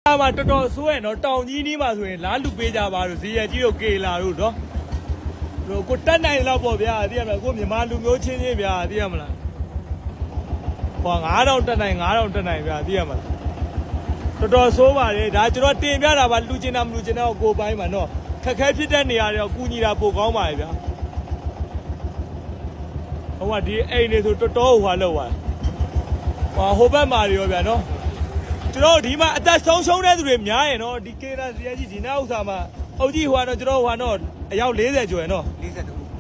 မှာတော်တော်ဆိုးရနော်တောင်ကြီးနီးမှာဆိုရင်လားလူပေးကြပါလို့ဇေယျကြီးတို့ကေလာတို့နော်တို့ကိုတက်နိုင်တော့ပေါ့ဗျာသိရမလားကိုမြန်မာလူမျိုးချင်းချင်းဗျာသိရမလားဟော9000တက်နိုင်9000တက်နိုင်ဗျာသိရမလားတော်တော်ဆိုးပါတယ်ဒါကျွန်တော်တင်ပြတာပါလူချင်းတာမလူချင်းတော့ကိုပိုင်းမှာနော်ခက်ခဲဖြစ်တဲ့နေရာတွေတော့ကူညီတာပိုကောင်းပါရဲ့ဗျာဟိုကဒီအိမ်တွေဆိုတော်တော်ဟွာလောက်ပါဟိုဘက်မှာတွေရောဗျာနော်ကျွန်တော်ဒီမှာအသက်ဆုံးရှုံးတဲ့သူတွေများရယ်နော်ဒီကေရာဇီယာကြီးဒီနောက်ဥစ္စာမှာအုတ်ကြီးဟွာတော့ကျွန်တော်ဟွာတော့အယောက်40ကျော်ရယ်နော်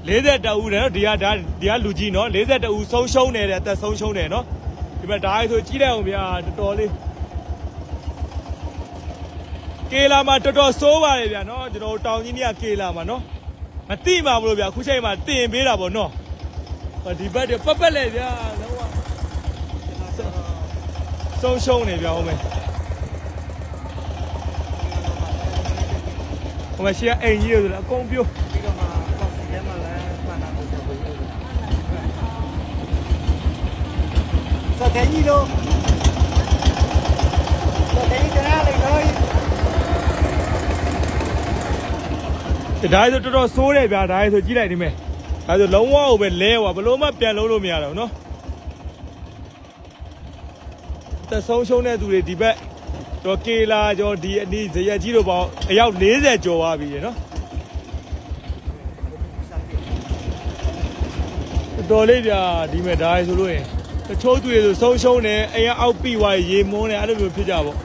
42ဦးတယ်နော်ဒီကလူကြီးနော်42ဦးဆုံးရှုံးနေတယ်အသက်ဆုံးရှုံးတယ်နော်ဒီမှာဒါဆိုကြီးလိုက်အောင်ဗျာတော်တော်လေးကေလာမှာတော်တော်စိုးပါတယ်ဗျာနော်ကျွန်တော်တောင်ကြီးမြတ်ကေလာမှာနော်မသိမှာမလို့ဗျာအခုချိန်မှာတင်ပေးတာပေါ့နော်ဒီဘက်တွေပတ်ပတ်လေဗျာလုံးဝဆုံးရှုံးနေဗျာဟုတ်မယ်ဟိုမှာရှေ့အိမ်ကြီးလို့အကုန်ပြိုးပြီးတော့မှကောက်စီထဲမှာလည်းမှန်တာကိုပြောလို့စတဲ့ကြီးလို့စတဲ့ကြီးတရားလေးတော့ဒါဆိုတော်တော်ဆိုးတယ်ဗျာဒါဆိုကြည့်လိုက်ဒီမဲ့ဒါဆိုလုံးဝကိုပဲလဲဟွာဘလို့မှပြန်လုံးလို့မရတော့ဘူးနော်သက်ဆုံးရှုံးတဲ့သူတွေဒီဘက်တော့ကေလာကျော်ဒီအနီးဇေယျကြီးတို့ပေါင်းအယောက်40ကျော်သွားပြီရနော်တော်လေးဗျာဒီမဲ့ဒါဆိုလို့ရင်တချို့သူတွေဆိုဆုံးရှုံးတယ်အိမ်အောက်ပြီးသွားရေမွန်းတယ်အဲ့လိုမျိုးဖြစ်ကြပေါ့